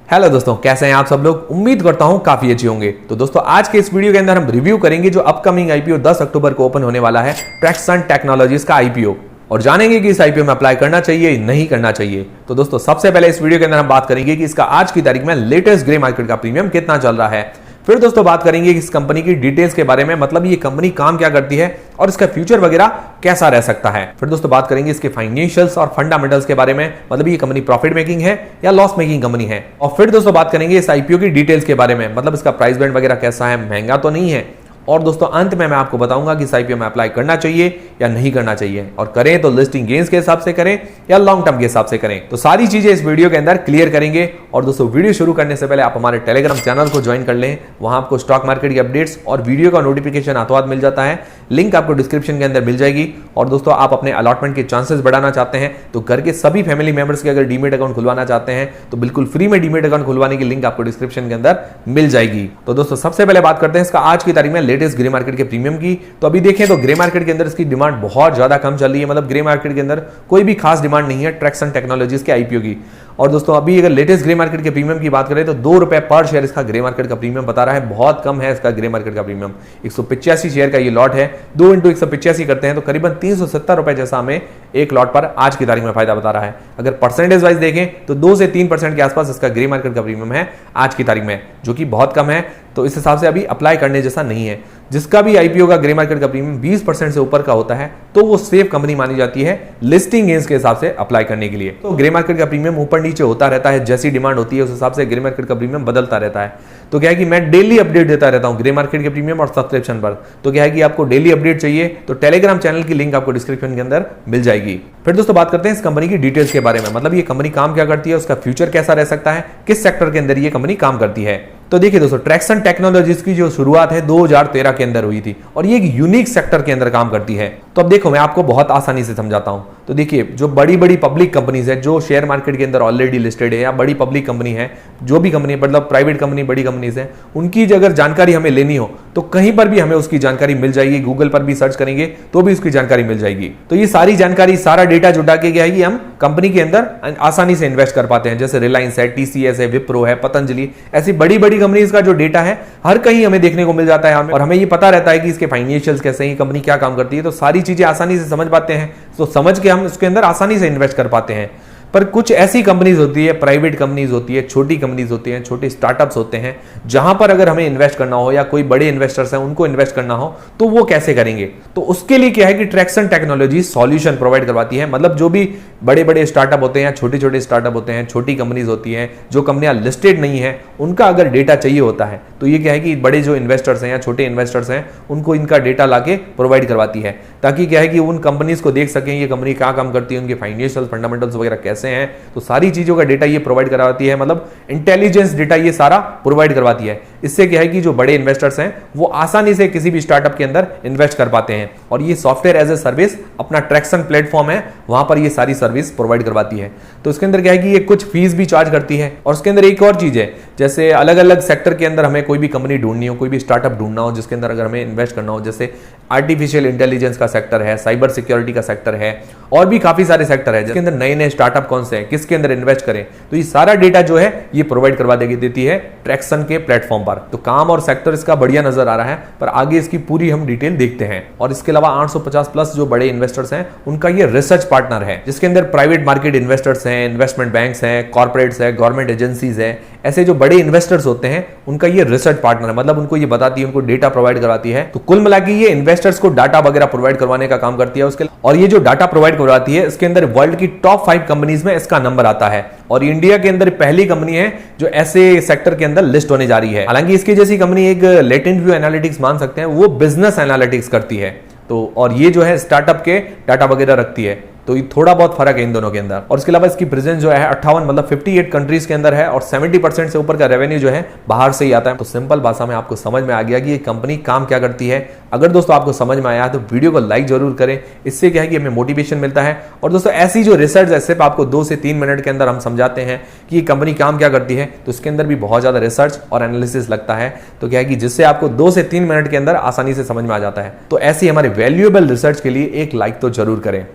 Hello दोस्तों, कैसे हैं आप सब लोग। उम्मीद करता हूं काफी अच्छे होंगे। तो दोस्तों आज के इस वीडियो के अंदर हम रिव्यू करेंगे जो अपकमिंग आईपीओ 10 अक्टूबर को ओपन होने वाला है, ट्रैक्सन टेक्नोलॉजीज का आईपीओ, और जानेंगे कि इस आईपीओ में अप्लाई करना चाहिए नहीं करना चाहिए। तो दोस्तों सबसे पहले इस वीडियो के अंदर हम बात करेंगे कि इसका आज की तारीख में लेटेस्ट ग्रे मार्केट का प्रीमियम कितना चल रहा है। फिर दोस्तों बात करेंगे इस कंपनी की डिटेल्स के बारे में, मतलब ये कंपनी काम क्या करती है और इसका फ्यूचर वगैरह कैसा रह सकता है। फिर दोस्तों बात करेंगे इसके फाइनेंशियल्स और फंडामेंटल्स के बारे में, मतलब ये कंपनी प्रॉफिट मेकिंग है या लॉस मेकिंग कंपनी है। और फिर दोस्तों बात करेंगे इस आईपीओ की डिटेल्स के बारे में, मतलब इसका प्राइस बैंड वगैरह कैसा है, महंगा तो नहीं है। और दोस्तों अंत में मैं आपको बताऊंगा कि इस आईपीओ में अप्लाई करना चाहिए या नहीं करना चाहिए, और करें तो लिस्टिंग गेन्स के हिसाब से करें या लॉन्ग टर्म के हिसाब से करें। तो सारी चीजें इस वीडियो के अंदर क्लियर करेंगे। और दोस्तों वीडियो शुरू करने से पहले आप हमारे टेलीग्राम चैनल को ज्वाइन कर लें, वहां आपको स्टॉक मार्केट की अपडेट्स और वीडियो का नोटिफिकेशन हाथों हाथ मिल जाता है। लिंक आपको डिस्क्रिप्शन के अंदर मिल जाएगी। और दोस्तों आप अपने अलॉटमेंट के चांसेस बढ़ाना चाहते हैं तो घर के सभी फैमिली मेंबर्स के अगर डीमेट अकाउंट खुलवाना चाहते हैं तो बिल्कुल फ्री में डीमेट अकाउंट खुलवाने की लिंक आपको डिस्क्रिप्शन के अंदर मिल जाएगी। तो दोस्तों सबसे पहले बात करते हैं इसका आज की तारीख में लेटेस्ट ग्रे मार्केट के प्रीमियम की। तो अभी देखें तो ग्रे मार्केट के अंदर इसकी डिमांड बहुत ज्यादा कम चल रही है, मतलब ग्रे मार्केट के अंदर कोई भी खास डिमांड नहीं है ट्रैक्सन टेक्नोलॉजीज के आईपीओ की। और दोस्तों अभी अगर लेटेस्ट ग्रे मार्केट के प्रीमियम की बात करें तो ₹2 पर शेयर इसका ग्रे मार्केट का प्रीमियम बता रहा है। बहुत कम है इसका ग्रे मार्केट का प्रीमियम। 185 शेयर का ये लॉट है, 2 × 185 करते हैं तो करीबन ₹370 जैसा हमें एक लॉट पर आज की तारीख में फायदा बता रहा है। अगर परसेंटेज वाइज देखें तो 2 से 3% के आसपास इसका ग्रे मार्केट का प्रीमियम है आज की तारीख में, जो कि बहुत कम है। तो इस हिसाब से अभी अप्लाई करने जैसा नहीं है। जिसका भी आईपीओ का ग्रे मार्केट का प्रीमियम 20% से ऊपर का होता है तो वो सेफ कंपनी मानी जाती है लिस्टिंग गेन्स के हिसाब से अप्लाई करने के लिए। तो ग्रे मार्केट का प्रीमियम ऊपर नीचे होता रहता है, जैसी डिमांड होती है उस हिसाब से ग्रे मार्केट का प्रीमियम बदलता रहता है। तो क्या है कि मैं डेली अपडेट देता रहता हूं ग्रे मार्केट के प्रीमियम और सब्सक्रिप्शन पर। तो क्या है कि आपको डेली अपडेट चाहिए तो टेलीग्राम चैनल की लिंक आपको डिस्क्रिप्शन के अंदर मिल जाएगी। फिर दोस्तों बात करते हैं इस कंपनी की डिटेल्स के बारे में, मतलब ये कंपनी काम क्या करती है, उसका फ्यूचर कैसा रह सकता है, किस सेक्टर के अंदर ये कंपनी काम करती है। तो देखिए दोस्तों ट्रैक्सन टेक्नोलॉजीज की जो शुरुआत है 2013 के अंदर हुई थी और ये एक यूनिक सेक्टर के अंदर काम करती है। तो अब देखो मैं आपको बहुत आसानी से समझाता हूं। तो देखिए जो बड़ी बड़ी पब्लिक कंपनीज है जो शेयर मार्केट के अंदर ऑलरेडी लिस्टेड है या बड़ी पब्लिक कंपनी है, जो भी कंपनी मतलब प्राइवेट कंपनी बड़ी कंपनीज है, उनकी अगर जानकारी हमें लेनी हो तो कहीं पर भी हमें उसकी जानकारी मिल जाएगी। गूगल पर भी सर्च करेंगे तो भी उसकी जानकारी मिल जाएगी। तो ये सारी जानकारी, सारा डेटा जुटा के क्या है कि हम कंपनी के अंदर आसानी से इन्वेस्ट कर पाते हैं। जैसे रिलायंस है, टीसीएस है, विप्रो है, पतंजलि, ऐसी बड़ी बड़ी कंपनीज का जो डेटा है हर कहीं हमें देखने को मिल जाता है और हमें ये पता रहता है कि इसके फाइनेंशियल्स कैसे हैं, कंपनी क्या काम करती है। तो सारी चीजें आसानी से समझ पाते हैं, तो समझ के हम उसके अंदर आसानी से इन्वेस्ट कर पाते हैं। पर कुछ ऐसी कंपनीज होती है, प्राइवेट कंपनीज होती है, छोटी कंपनीज होती हैं, छोटे स्टार्टअप्स होते हैं, जहां पर अगर हमें इन्वेस्ट करना हो या कोई बड़े इन्वेस्टर्स हैं उनको इन्वेस्ट करना हो तो वो कैसे करेंगे। तो उसके लिए क्या है कि ट्रैक्सन टेक्नोलॉजी सॉल्यूशन प्रोवाइड करवाती है। मतलब जो भी बड़े बड़े स्टार्टअप होते हैं, छोटे छोटे स्टार्टअप होते हैं, छोटी कंपनीज होती हैं, जो कंपनियां लिस्टेड नहीं है, उनका अगर डेटा चाहिए होता है तो ये क्या है कि बड़े जो इन्वेस्टर्स हैं या छोटे इन्वेस्टर्स हैं उनको इनका डेटा लाके प्रोवाइड करवाती है, ताकि क्या है कि उन कंपनीज को देख सकें ये कंपनी क्या काम करती है, उनके फाइनेंशियल फंडामेंटल्स वगैरह कैसे हैं। तो सारी चीजों का डेटा ये प्रोवाइड करवाती है, मतलब इंटेलिजेंस डेटा ये सारा प्रोवाइड करवाती है। इससे क्या है कि जो बड़े इन्वेस्टर्स हैं वो आसानी से किसी भी स्टार्टअप के अंदर इन्वेस्ट कर पाते हैं। और ये सॉफ्टवेयर एज ए सर्विस अपना ट्रैक्सन प्लेटफॉर्म है, वहां पर ये सारी सर्विस प्रोवाइड करवाती है। तो इसके अंदर क्या है कि ये कुछ फीस भी चार्ज करती है। और उसके अंदर एक और चीज है, जैसे अलग अलग सेक्टर के अंदर हमें कोई भी कंपनी ढूंढनी हो, कोई भी स्टार्टअप ढूंढना हो जिसके अंदर अगर हमें इन्वेस्ट करना हो, जैसे आर्टिफिशियल इंटेलिजेंस का सेक्टर है, साइबर सिक्योरिटी का सेक्टर है, और भी काफी सारे सेक्टर है जिसके अंदर नए नए स्टार्टअप कौन से हैं, किसके अंदर इन्वेस्ट करें, तो ये सारा डेटा जो है ये प्रोवाइड करवा देती है ट्रैक्सन के प्लेटफॉर्म पर। तो काम और सेक्टर इसका बढ़िया नजर आ रहा है, पर आगे इसकी पूरी हम डिटेल देखते हैं। और इसके अलावा 850 प्लस जो बड़े इन्वेस्टर्स हैं उनका ये रिसर्च पार्टनर है, जिसके अंदर प्राइवेट मार्केट इन्वेस्टर्स हैं, इन्वेस्टमेंट बैंक्स हैं, कॉर्पोरेट्स हैं, गवर्नमेंट एजेंसीज है, ऐसे जो बड़े इन्वेस्टर्स होते हैं उनका ये रिसर्च पार्टनर है। मतलब उनको ये बताती है, उनको डेटा प्रोवाइड करवाती है। तो कुल मिला के ये इन्वेस्टर्स को डाटा वगैरह प्रोवाइड करवाने का काम करती है उसके। और ये जो डाटा प्रोवाइड करवाती है इसके अंदर वर्ल्ड की टॉप 5 कंपनीज में इसका नंबर आता है, और इंडिया के अंदर पहली कंपनी है जो ऐसे सेक्टर के अंदर लिस्ट होने जा रही है। हालांकि इसकी जैसी कंपनी एक लेटेंट व्यू एनालिटिक्स मान सकते हैं, वो बिजनेस एनालिटिक्स करती है। तो और ये जो है स्टार्टअप के डाटा वगैरह रखती है। तो ये थोड़ा बहुत फर्क है इन दोनों के अंदर। और इसके अलावा इसकी प्रेजेंस जो है 58 मतलब 58 कंट्रीज के अंदर है, और 70% से ऊपर का रेवेन्यू जो है बाहर से ही आता है। तो सिंपल भाषा में आपको समझ में आ गया कि ये कंपनी काम क्या करती है। अगर दोस्तों आपको समझ में आया तो वीडियो को लाइक जरूर करें, इससे क्या है कि हमें मोटिवेशन मिलता है। और दोस्तों ऐसी जो रिसर्च है सिर्फ आपको 2 से 3 मिनट के अंदर हम समझाते हैं कि ये कंपनी काम क्या करती है, तो इसके अंदर भी बहुत ज्यादा रिसर्च और एनालिसिस लगता है। तो क्या है कि जिससे आपको 2 से 3 मिनट के अंदर आसानी से समझ में आ जाता है। तो ऐसी हमारे वैल्यूएबल रिसर्च के लिए एक लाइक तो जरूर करें।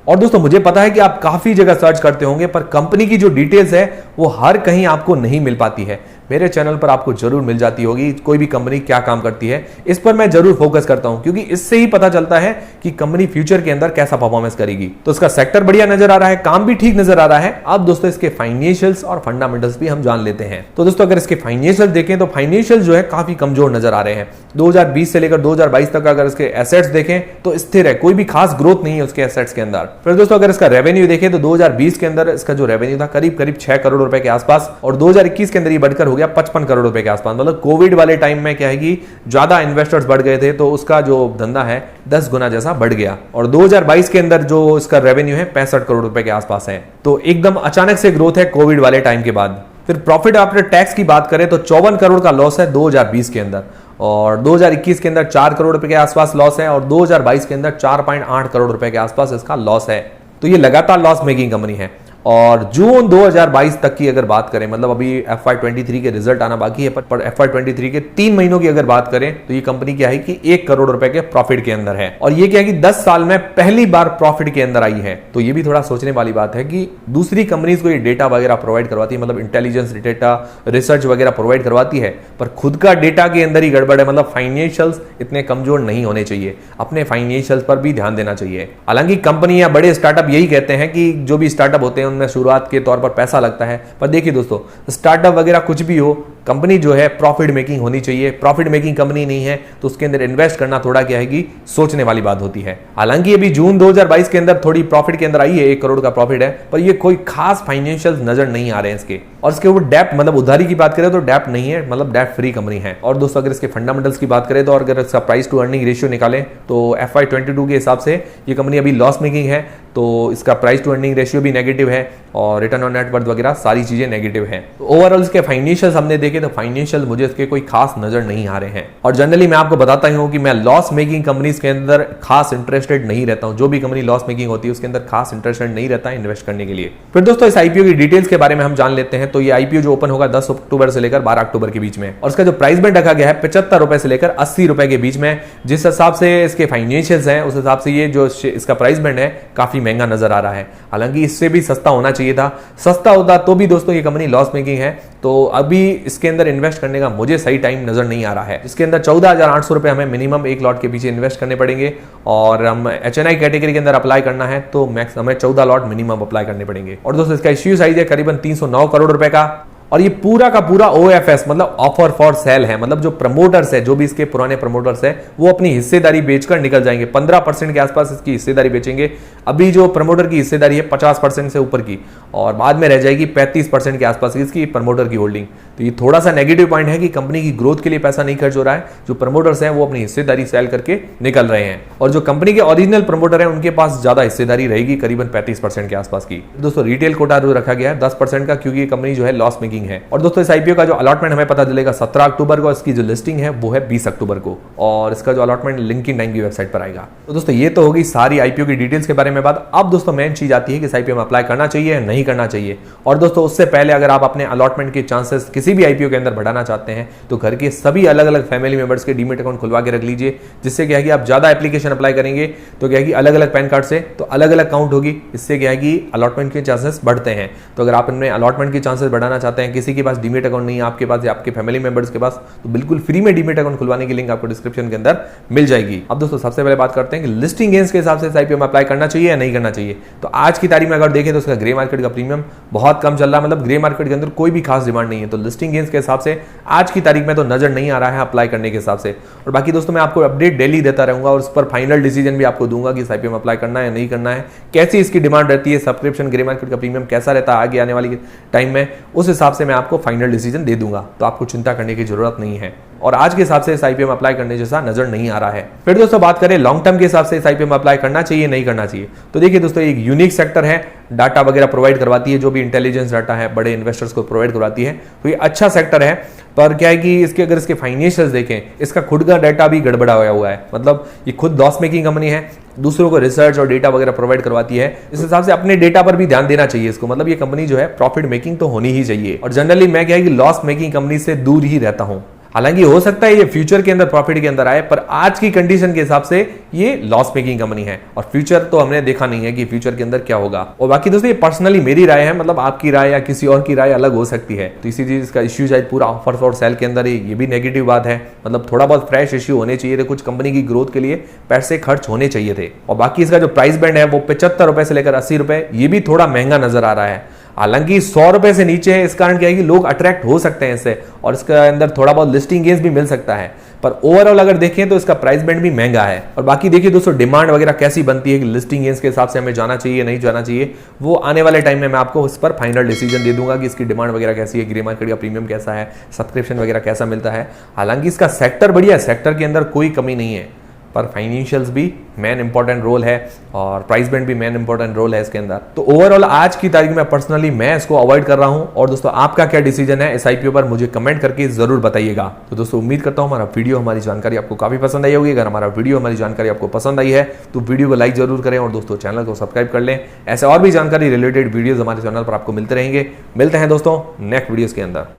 और दोस्तों मुझे पता है कि आप काफी जगह सर्च करते होंगे, पर कंपनी की जो डिटेल्स है वो हर कहीं आपको नहीं मिल पाती है। मेरे चैनल पर आपको जरूर मिल जाती होगी कोई भी कंपनी क्या काम करती है। इस पर मैं जरूर फोकस करता हूं, क्योंकि इससे ही पता चलता है कि कंपनी फ्यूचर के अंदर कैसा परफॉर्मेंस करेगी। तो इसका सेक्टर बढ़िया नजर आ रहा है, काम भी ठीक नजर आ रहा है। अब दोस्तों इसके फाइनेंशियल्स और फंडामेंटल्स भी हम जान लेते हैं। तो दोस्तों अगर इसके फाइनेंशियल देखें तो फाइनेंशियल जो है काफी कमजोर नजर आ रहे हैं। 2020 से लेकर 2022 तक अगर इसके एसेट्स देखें तो स्थिर है, कोई भी खास ग्रोथ नहीं है उसके एसेट्स के अंदर। फिर दोस्तों अगर इसका रेवेन्यू देखें तो 2020 के अंदर इसका जो रेवेन्यू था करीब 6 करोड़ रुपए के आसपास, और 2021 के अंदर ये बढ़कर हो गया 55 करोड़ रुपए के आसपास। मतलब कोविड वाले टाइम में क्या है कि ज्यादा इन्वेस्टर्स बढ़ गए थे, तो उसका जो धंधा है 10 गुना जैसा बढ़ गया। और 2022 के अंदर जो इसका रेवेन्यू है 65 करोड़ रुपए के आसपास है। तो एकदम अचानक से ग्रोथ है कोविड वाले टाइम के बाद। फिर प्रॉफिट आफ्टर टैक्स की बात करें तो 54 करोड़ का लॉस है 2020 के अंदर, और 2021 के अंदर 4 करोड़ रुपए के आसपास लॉस है, और 2022 के अंदर 4.8 करोड़ रुपए के आसपास इसका लॉस है। तो ये लगातार लॉस मेकिंग कंपनी है। और जून 2022 तक की अगर बात करें, मतलब अभी FY23 के रिजल्ट आना बाकी है, पर FY23 के 3 महीनों की अगर बात करें तो ये कंपनी क्या है कि 1 करोड़ रुपए के प्रॉफिट के अंदर है। और ये क्या है कि 10 साल में पहली बार प्रॉफिट के अंदर आई है। तो ये भी थोड़ा सोचने वाली बात है कि दूसरी कंपनीज को ये डेटा वगैरह प्रोवाइड करवाती है, मतलब इंटेलिजेंस डेटा, रिसर्च वगैरह प्रोवाइड करवाती है, पर खुद का डेटा के अंदर ही गड़बड़ है। मतलब फाइनेंशियल्स इतने कमजोर नहीं होने चाहिए, अपने फाइनेंशियल्स पर भी ध्यान देना चाहिए। हालांकि कंपनी या बड़े स्टार्टअप यही कहते हैं कि जो भी स्टार्टअप होते हैं में शुरुआत के तौर पर पैसा लगता है, पर देखिए दोस्तों स्टार्टअप वगैरह कुछ भी हो, कंपनी जो है प्रॉफिट मेकिंग होनी चाहिए। प्रॉफिट मेकिंग कंपनी नहीं है तो उसके अंदर इन्वेस्ट करना थोड़ा क्या है कि सोचने वाली बात होती है। हालांकि अभी जून 2022 के अंदर थोड़ी प्रॉफिट के अंदर आई है, 1 करोड़ का प्रॉफिट है, पर ये कोई खास फाइनेंशियल नजर नहीं आ रहे हैं इसके। और इसके ऊपर डेप्ट, मतलब उधारी की बात करें तो डेप्ट नहीं है, मतलब डेप्ट फ्री कंपनी है। और दोस्तों अगर इसके फंडामेंटल्स की बात करें तो अगर इसका प्राइस टू अर्निंग रेशियो निकालें तो FY22 के हिसाब से ये कंपनी अभी लॉस मेकिंग है, तो इसका प्राइस टू अर्निंग रेशियो भी नेगेटिव है, और रिटर्न ऑन नेट वर्थ वगैरह सारी चीजें नेगेटिव है। तो ओवरऑल इसके फाइनेंशियल्स हमने देखे तो फाइनेंशियल मुझे इसके कोई खास नजर नहीं आ रहे हैं। और जनरली मैं आपको बताता ही हूं कि मैं लॉस मेकिंग कंपनीज के अंदर खास इंटरेस्टेड नहीं रहता हूं। जो भी कंपनी लॉस मेकिंग होती है उसके अंदर खास इंटरेस्टेड नहीं रहता है इन्वेस्ट करने के लिए। फिर दोस्तों इस आईपीओ की डिटेल्स के बारे में हम जान लेते हैं। तो ये आईपीओ जो ओपन होगा 10 अक्टूबर से लेकर 12 अक्टूबर के बीच में, और इसका जो प्राइस बैंड रखा गया है 75 रुपए से लेकर 80 रुपए के बीच में। जिस हिसाब से इसके फाइनेंशियल्स हैं उस हिसाब से ये जो इसका प्राइस बैंड है काफी महंगा नजर आ रहा है। हालांकि इससे भी सस्ता होना चाहिए था, सस्ता होता तो भी दोस्तों ये कंपनी लॉस मेकिंग है। तो अभी इसके अंदर इन्वेस्ट करने का मुझे सही टाइम नजर नहीं आ रहा है। इसके अंदर 14,800 रुपए हमें मिनिमम एक लॉट के पीछे इन्वेस्ट करने पड़ेंगे, और हम HNI कैटेगरी के अंदर अप्लाई करना है तो मैक्स हमें 14 लॉट मिनिमम अप्लाई करने पड़ेंगे। और दोस्तों इसका इश्यू साइज है करीबन 309 करोड़ रुपए का, और ये पूरा का पूरा OFS मतलब ऑफर फॉर सेल है। मतलब जो प्रमोटर्स है, जो भी इसके पुराने प्रमोटर्स है, वो अपनी हिस्सेदारी बेचकर निकल जाएंगे। 15% के आसपास इसकी हिस्सेदारी बेचेंगे। अभी जो प्रमोटर की हिस्सेदारी है 50% से ऊपर की, और बाद में रह जाएगी 35% के आसपास इसकी प्रमोटर की होल्डिंग। तो ये थोड़ा सा नेगेटिव पॉइंट है कि कंपनी की ग्रोथ के लिए पैसा नहीं खर्च हो रहा है। जो प्रमोटर्स हैं वो अपनी हिस्सेदारी सेल करके निकल रहे हैं, और जो कंपनी के ओरिजिनल प्रमोटर है उनके पास ज्यादा हिस्सेदारी रहेगी, करीबन 35% के आसपास की। दोस्तों रिटेल कोटा रखा गया है 10% का, क्योंकि ये कंपनी जो है लॉस मेकिंग है। और दोस्तों इस आईपीओ का जो अलॉटमेंट हमें पता चलेगा 17 अक्टूबर को, इसकी जो लिस्टिंग है वो है 20 अक्टूबर को, और इसका जो अलॉटमेंट लिंकिन टाइम की वेबसाइट पर आएगा। तो दोस्तों ये तो होगी सारी आईपीओ की डिटेल्स के बारे में बात। अब दोस्तों मेन चीज आती है कि इस आईपीओ में अप्लाई करना चाहिए या नहीं करना चाहिए। और दोस्तों उससे पहले अगर आप अपने अलॉटमेंट के चांसेस किसी भी आईपीओ के अंदर बढ़ाना चाहते हैं तो घर के सभी अलग अलग फैमिली मेंबर्स के डीमेट अकाउंट खुलवा के रख लीजिए, जिससे क्या है कि आप ज्यादा एप्लीकेशन अप्लाई करेंगे तो क्या है कि अलग अलग पैन कार्ड से तो अलग अलग काउंट होगी। इससे क्या है कि अलॉटमेंट के चांसेस बढ़ते हैं। तो अगर आप इनमें अलॉटमेंट के चांसेस बढ़ाना चाहते हैं, किसी के पास डीमेट अकाउंट नहीं है आपके पास या आपके फैमिली मेंबर्स के पास, तो बिल्कुल फ्री में डीमेट अकाउंट खुलवाने की लिंक आपको डिस्क्रिप्शन के अंदर मिल जाएगी। अब दोस्तों सबसे पहले बात करते हैं कि लिस्टिंग गेन्स के हिसाब से इस आईपीओ में अप्लाई करना चाहिए या नहीं करना चाहिए। तो आज की तारीख में अगर देखें तो उसका ग्रे मार्केट का प्रीमियम बहुत कम चल रहा है, मतलब ग्रे मार्केट के अंदर कोई भी खास डिमांड नहीं है। तो लिस्टिंग गेन्स के हिसाब से आज की तारीख में तो नजर नहीं आ रहा है अप्लाई करने के हिसाब से। और बाकी दोस्तों मैं आपको अपडेट डेली देता रहूंगा, और उस पर फाइनल डिसीजन भी आपको दूंगा कि इस आईपीओ में अप्लाई करना है या नहीं करना है, कैसी इसकी डिमांड रहती है, सब्सक्रिप्शन ग्रे मार्केट का प्रीमियम कैसा रहता है आगे आने वाली टाइम में, उस हिसाब से मैं आपको फाइनल डिसीजन दे दूंगा। तो आपको चिंता करने की जरूरत नहीं है, और आज के हिसाब से इस आईपीओ में अप्लाई करने जैसा नजर नहीं आ रहा है। फिर दोस्तों बात करें लॉन्ग टर्म के हिसाब से इस आईपीओ में अप्लाई करना चाहिए नहीं करना चाहिए। तो देखिए दोस्तों एक यूनिक सेक्टर है, डाटा वगैरह प्रोवाइड करवाती है, जो भी इंटेलिजेंस डाटा है बड़े इन्वेस्टर्स को प्रोवाइड करवाती है। तो ये अच्छा सेक्टर है, पर क्या है कि इसके अगर इसके फाइनेंशियल्स देखें, इसका खुद का डाटा भी गड़बड़ा हुआ है। मतलब ये खुद लॉस मेकिंग कंपनी है, दूसरों को रिसर्च और डेटा वगैरह प्रोवाइड करवाती है। इस हिसाब से अपने डेटा पर भी ध्यान देना चाहिए इसको। मतलब ये कंपनी जो है प्रॉफिट मेकिंग तो होनी ही चाहिए, और जनरली मैं क्या है कि लॉस मेकिंग कंपनी से दूर ही रहता हूं। हालांकि हो सकता है ये फ्यूचर के अंदर प्रॉफिट के अंदर आए, पर आज की कंडीशन के हिसाब से ये लॉस मेकिंग कंपनी है और फ्यूचर तो हमने देखा नहीं है कि फ्यूचर के अंदर क्या होगा। और बाकी दोस्तों ये पर्सनली मेरी राय है, मतलब आपकी राय या किसी और की राय अलग हो सकती है। तो इसी चीज का इश्यू शायद पूरा ऑफर्स और सेल के अंदर ये भी नेगेटिव बात है, मतलब थोड़ा बहुत फ्रेश इश्यू होने चाहिए थे, कुछ कंपनी की ग्रोथ के लिए पैसे खर्च होने चाहिए थे। और बाकी इसका जो प्राइस बैंड है वो 75 रुपए से लेकर 80 रुपए, ये भी थोड़ा महंगा नजर आ रहा है। हालांकि 100 रुपए से नीचे है, इस कारण क्या है कि लोग अट्रैक्ट हो सकते हैं इससे और इसके अंदर थोड़ा बहुत लिस्टिंग गेन्स भी मिल सकता है, पर ओवरऑल अगर देखें तो इसका प्राइस बैंड भी महंगा है। और बाकी देखिए दोस्तों डिमांड वगैरह कैसी बनती है कि लिस्टिंग गेन्स के हिसाब से हमें जाना चाहिए नहीं जाना चाहिए, वो आने वाले टाइम में मैं आपको इस पर फाइनल डिसीजन दे दूंगा कि इसकी डिमांड वगैरह कैसी है, ग्रे मार्केट का प्रीमियम कैसा है, सब्सक्रिप्शन वगैरह कैसा मिलता है। हालांकि इसका सेक्टर बढ़िया है, सेक्टर के अंदर कोई कमी नहीं है, पर फाइनेंशियल्स भी मेन इंपॉर्टेंट रोल है और प्राइस बैंड भी मेन इंपॉर्टेंट रोल है इसके अंदर। तो ओवरऑल आज की तारीख में पर्सनली मैं इसको अवॉइड कर रहा हूं। और दोस्तों आपका क्या डिसीजन है इस आईपीओ पर मुझे कमेंट करके जरूर बताइएगा। तो दोस्तों उम्मीद करता हूं हमारा वीडियो हमारी जानकारी आपको काफी पसंद आई होगी। अगर हमारा वीडियो हमारी जानकारी आपको पसंद आई है तो वीडियो को लाइक जरूर करें और दोस्तों चैनल को सब्सक्राइब कर लें। ऐसे और भी जानकारी रिलेटेड वीडियोज हमारे चैनल पर आपको मिलते रहेंगे। मिलते हैं दोस्तों नेक्स्ट वीडियोज के अंदर।